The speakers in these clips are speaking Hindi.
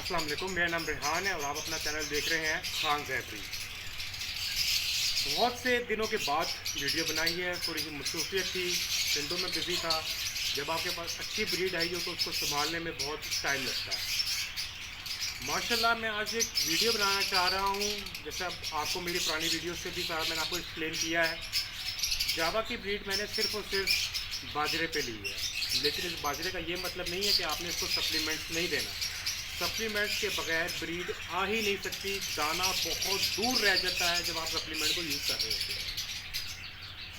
अस्सलाम वालेकुम, मेरा नाम रेहान है और आप अपना चैनल देख रहे हैं खान जैफरी। बहुत से दिनों के बाद वीडियो बनाई है, थोड़ी सी मसरूफियत थी, पिंडों में बिजी था। जब आपके पास अच्छी ब्रीड आई हो तो उसको संभालने में बहुत टाइम लगता है। माशाल्लाह मैं आज एक वीडियो बनाना चाह रहा हूँ। जैसे आपको मेरी पुरानी वीडियो से भी सारा मैंने आपको एक्सप्लेन किया है। जावा की ब्रीड मैंने सिर्फ और सिर्फ बाजरे पे ली है, लेकिन इस बाजरे का ये मतलब नहीं है कि आपने इसको सप्लीमेंट्स नहीं देना। सप्लीमेंट्स के बगैर ब्रीड आ ही नहीं सकती। दाना बहुत दूर रह जाता है जब आप सप्लीमेंट को यूज़ कर रहे होते हैं।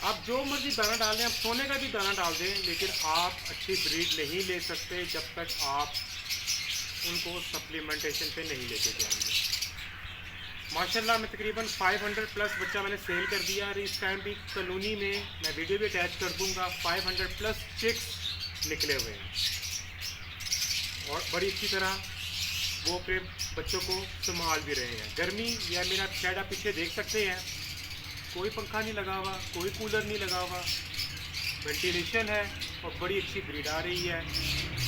आप जो मर्जी दाना डाल दें, आप सोने का भी दाना डाल दें, लेकिन आप अच्छी ब्रीड नहीं ले सकते जब तक आप उनको सप्लीमेंटेशन पे नहीं लेके जाएंगे। माशाल्लाह मैं तकरीबन 500 प्लस बच्चा मैंने सेल कर दिया और इस टाइम भी कॉलोनी में मैं वीडियो भी अटैच कर दूंगा। 500 प्लस चिक्स निकले हुए हैं और बड़ी अच्छी तरह वो अपने बच्चों को संभाल भी रहे हैं। गर्मी या मेरा शेड आप पीछे देख सकते हैं, कोई पंखा नहीं लगा हुआ, कोई कूलर नहीं लगा हुआ, वेंटिलेशन है और बड़ी अच्छी ब्रीड आ रही है।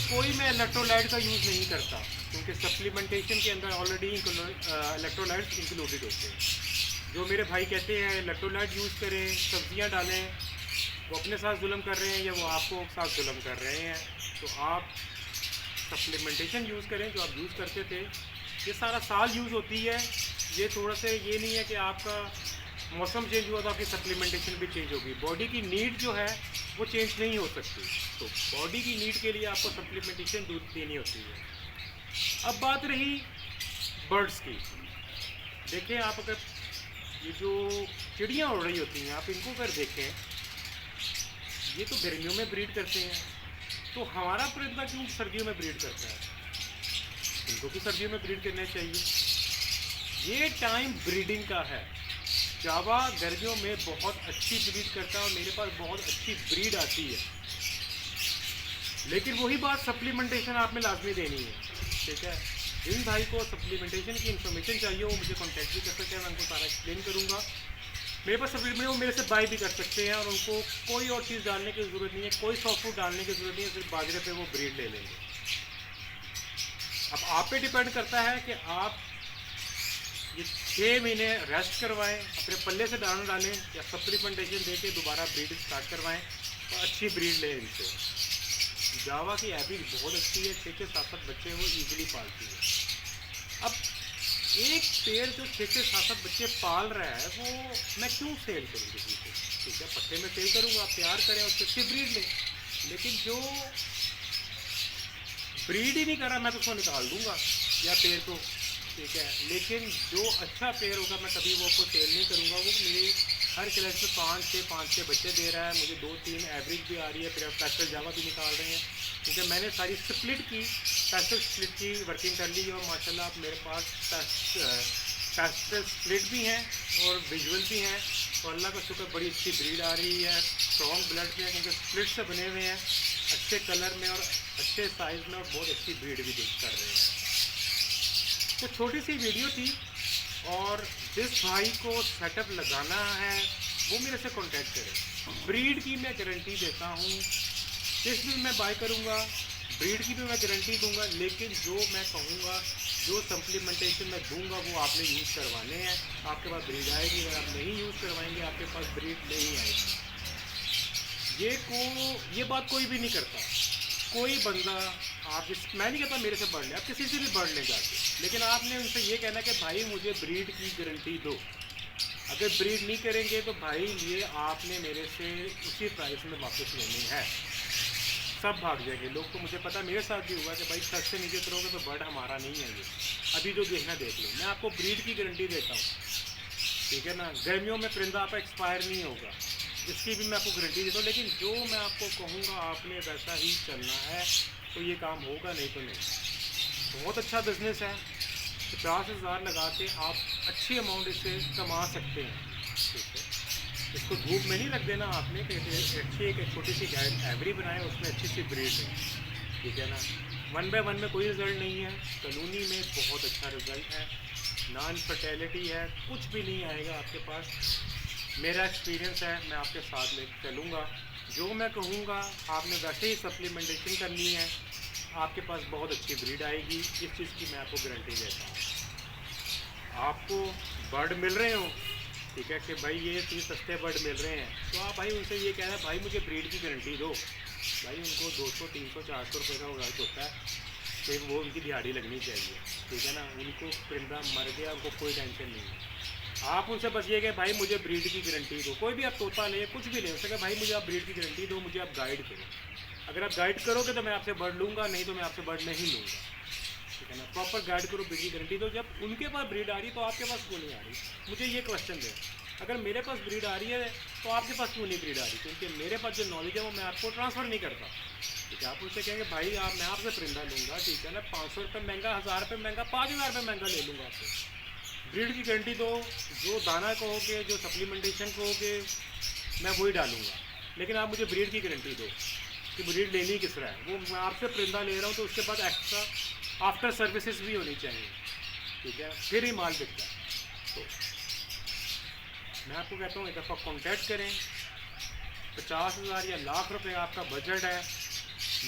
कोई मैं इलेक्ट्रोलाइट का यूज़ नहीं करता क्योंकि सप्लीमेंटेशन के अंदर ऑलरेडी इलेक्ट्रोलाइट्स इंक्लूडेड होते हैं। जो मेरे भाई कहते हैं इलेक्ट्रोलाइट यूज़ करें, सब्जियां डालें, वो अपने साथ जुल्म कर रहे हैं या वो आपको साथ जुल्म कर रहे हैं। तो आप सप्लीमेंटेशन यूज़ करें जो आप यूज़ करते थे। ये सारा साल यूज़ होती है। ये थोड़ा सा ये नहीं है कि आपका मौसम चेंज हुआ तो आपकी सप्लीमेंटेशन भी चेंज होगी। बॉडी की नीड जो है वो चेंज नहीं हो सकती, तो बॉडी की नीड के लिए आपको सप्लीमेंटेशन देनी होती है। अब बात रही बर्ड्स की। देखें आप, अगर ये जो चिड़ियाँ उड़ रही होती हैं आप इनको अगर देखें, ये तो गर्मियों में ब्रीड करते हैं, तो हमारा परिंदा क्यों सर्दियों में ब्रीड करता है? इनको भी सर्दियों में ब्रीड करना चाहिए। ये टाइम ब्रीडिंग का है। जावा गर्मियों में बहुत अच्छी ब्रीड करता है और मेरे पास बहुत अच्छी ब्रीड आती है, लेकिन वही बात सप्लीमेंटेशन आपने लाजमी देनी है। ठीक है, जिन भाई को सप्लीमेंटेशन की इन्फॉर्मेशन चाहिए वो मुझे कॉन्टैक्ट भी कर सकते हैं, मैं उनको सारा एक्सप्लेन करूँगा। मेरे पास सप्लीमेंट वो मेरे से बाय भी कर सकते हैं और उनको कोई और चीज़ डालने की ज़रूरत नहीं है, कोई सॉफ्ट फूड डालने की ज़रूरत नहीं है, सिर्फ बाजरे पे वो ब्रीड ले लेंगे। अब आप पे डिपेंड करता है कि आप ये 6 महीने रेस्ट करवाएं, अपने पल्ले से दाना डालें या सप्लीमेंटेशन दे के दोबारा ब्रीड स्टार्ट करवाएं तो अच्छी ब्रीड लें इनसे। जावा की हैबिट बहुत अच्छी है, 6 से 7 बच्चे वो ईजिली पालती है। अब एक पेड़ जो 6 से 7 बच्चे पाल रहा है वो मैं क्यों सेल करूँ किसी को? ठीक है, पट्टे में सेल करूँगा, आप प्यार करें और अच्छी ब्रीड लें, लेकिन जो ब्रीड ही नहीं कर रहा मैं तो उसको निकाल दूँगा या पेड़ को। ठीक है, लेकिन जो अच्छा पेड़ होगा मैं कभी वो आपको सेल नहीं करूँगा। वो मेरे हर क्लास में 5-6 बच्चे दे रहा है, मुझे 2-3 एवरेज भी आ रही है, फिर पेस्टल जावा भी निकाल रहे हैं क्योंकि मैंने सारी स्प्लिट की, पेस्टल स्प्लिट की वर्किंग कर ली है। और माशाल्लाह अब मेरे पास पेस्टल स्प्लिट भी हैं और विजुअल भी हैं, तो अल्लाह का शुक्र बड़ी अच्छी ब्रीड आ रही है। स्ट्रॉन्ग ब्लड में है क्योंकि स्प्लिट से बने हुए हैं, अच्छे कलर में और अच्छे साइज़ में, और बहुत अच्छी ब्रीड भी कर रहे हैं। तो छोटी सी वीडियो थी, और जिस भाई को सेटअप लगाना है वो मेरे से कांटेक्ट करें। ब्रीड की मैं गारंटी देता हूँ, जिस भी मैं बाय करूँगा ब्रीड की भी मैं गारंटी दूंगा, लेकिन जो मैं कहूँगा, जो सप्लीमेंटेशन मैं दूंगा वो आपने यूज़ करवाने हैं, आपके पास ब्रीड आएगी। अगर आप नहीं यूज़ करवाएंगे आपके पास ब्रीड नहीं आएगी। ये बात कोई भी नहीं करता। कोई बंदा, आप मैं नहीं कहता मेरे से बढ़ ले, आप किसी से भी बढ़ ले जाके, लेकिन आपने उनसे ये कहना कि भाई मुझे ब्रीड की गारंटी दो। अगर ब्रीड नहीं करेंगे तो भाई ये आपने मेरे से उसी प्राइस में वापस लेनी है। सब भाग जाएंगे लोग। तो मुझे पता, मेरे साथ भी हुआ कि भाई 6 से नीचे करोगे तो बर्ड हमारा नहीं है। ये अभी जो देखना देख लो, मैं आपको ब्रीड की गारंटी देता हूँ। ठीक है ना, गर्मियों में परिंदा आपका एक्सपायर नहीं होगा, इसकी भी मैं आपको गारंटी देता हूँ। लेकिन जो मैं आपको कहूँगा आपने वैसा ही चलना है तो ये काम होगा, नहीं तो नहीं। बहुत अच्छा बिजनेस है, 50,000 लगा के आप अच्छी अमाउंट इससे कमा सकते हैं। ठीक है, इसको धूप में नहीं रख देना आपने कि अच्छी एक छोटी सी एवरी बनाए, उसमें अच्छी सी ब्रीड है। ठीक है ना, 1 बाय 1 में कोई रिज़ल्ट नहीं है, कॉलोनी में बहुत अच्छा रिज़ल्ट है, नॉन फर्टिलिटी है, कुछ भी नहीं आएगा आपके पास। मेरा एक्सपीरियंस है, मैं आपके साथ ले चलूँगा। जो मैं कहूँगा आपने वैसे ही सप्लीमेंटेशन करनी है, आपके पास बहुत अच्छी ब्रीड आएगी, इस चीज़ की मैं आपको गारंटी देता हूँ। आपको बर्ड मिल रहे हो, ठीक है, कि भाई ये चीज़ सस्ते बर्ड मिल रहे हैं, तो आप भाई उनसे ये कहना है भाई मुझे ब्रीड की गारंटी दो। भाई उनको 200 300 400 रुपये का खर्च होता है, तो वो उनकी दिहाड़ी लगनी चाहिए, ठीक है ना। उनको परिंदा मर गया, उनको कोई टेंशन नहीं है। आप उनसे बस ये कहें भाई मुझे ब्रीड की गारंटी दो। कोई भी आप तोता ले, कुछ भी ले, उससे कहें भाई मुझे आप ब्रीड की गारंटी दो, मुझे आप गाइड करो। अगर आप गाइड करोगे तो मैं आपसे बर्ड लूँगा, नहीं तो मैं आपसे बर्ड नहीं लूँगा, ठीक है ना। प्रॉपर गाइड करो, ब्रीड की गारंटी दो। जब उनके पास ब्रीड आ रही तो आपके पास क्यों नहीं आ रही? मुझे ये क्वेश्चन दे। अगर मेरे पास ब्रीड आ रही है तो आपके पास क्यों नहीं ब्रीड आ रही? क्योंकि मेरे पास जो नॉलेज है वो मैं आपको ट्रांसफ़र नहीं करता, ठीक है। आप उनसे कहेंगे भाई आप मैं आपसे परिंदा लूँगा, ठीक है ना, 500 रुपये महंगा, 1000 रुपये महंगा, 5000 रुपये महंगा ले लूँगा आपसे। ब्रीड की गारंटी दो, जो दाना कहोगे, जो सप्लीमेंटेशन कहोगे, मैं वही डालूँगा। लेकिन आप मुझे ब्रीड की गारंटी दो कि ब्रीड लेनी किस तरह है। वो मैं आपसे परिंदा ले रहा हूँ तो उसके बाद एक्स्ट्रा आफ्टर सर्विसेज भी होनी चाहिए, ठीक है, फिर ही माल बिकता है। तो मैं आपको कहता हूँ एक दफ़ा कॉन्टैक्ट करें। 50,000 या लाख रुपए आपका बजट है,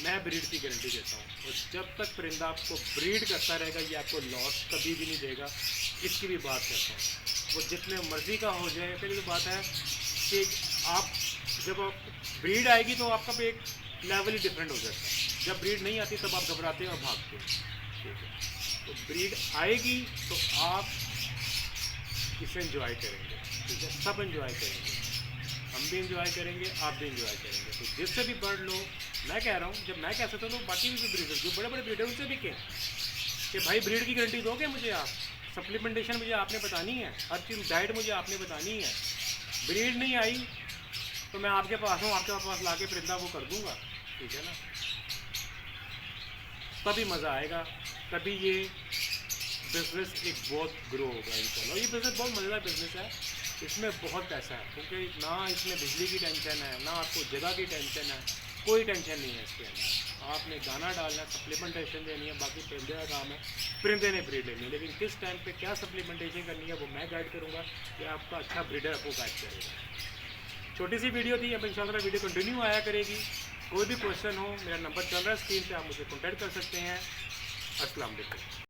मैं ब्रीड की गारंटी देता हूँ। और जब तक परिंदा आपको ब्रीड करता रहेगा ये आपको लॉस कभी भी नहीं देगा, इसकी भी बात करता हूँ। वो जितने मर्ज़ी का हो जाए। पहले तो बात है कि आप जब आप ब्रीड आएगी तो आपका भी एक लेवल ही डिफरेंट हो जाता है। जब ब्रीड नहीं आती तब आप घबराते हैं और भागते हैं, ठीक है। तो ब्रीड आएगी तो आप इसे एंजॉय करेंगे, ठीक है, सब एंजॉय करेंगे, हम भी एंजॉय करेंगे, आप भी एंजॉय करेंगे। तो जिससे भी बर्ड लो, मैं कह रहा हूँ, जब मैं कह सकता हूँ तो बाकी भी ब्रीडर जो बड़े बड़े ब्रीडर उनसे भी कहें कि भाई ब्रीड की गारंटी दोगे मुझे आप, सप्लीमेंटेशन मुझे आपने बतानी है, हर चीज़ डाइट मुझे आपने बतानी है। ब्रीड नहीं आई तो मैं आपके पास हूँ, आपके पास ला के परिंदा वो कर दूँगा, ठीक है ना। तभी मज़ा आएगा, तभी ये बिज़नेस एक बहुत ग्रो होगा इंशाल्लाह। ये बिज़नेस बहुत मज़ेदार बिज़नेस है, इसमें बहुत पैसा है, क्योंकि ना इसमें बिजली की टेंशन है, ना आपको जगह की टेंशन है, कोई टेंशन नहीं है इसके अंदर। आपने दाना डालना है, सप्लीमेंटेशन देनी है, बाकी परिंदे का काम है, परिंदे ने ब्रीड लेनी है। लेकिन किस टाइम पे क्या सप्लीमेंटेशन करनी है वो मैं गाइड करूँगा, कि आपका अच्छा ब्रीडर आपको गाइड करेगा। छोटी सी वीडियो थी, अब इंशाल्लाह वीडियो कंटिन्यू आया करेगी। कोई भी क्वेश्चन हो, मेरा नंबर चल रहा है स्क्रीन पे, आप मुझे कॉन्टैक्ट कर सकते हैं। अस्सलाम वालेकुम।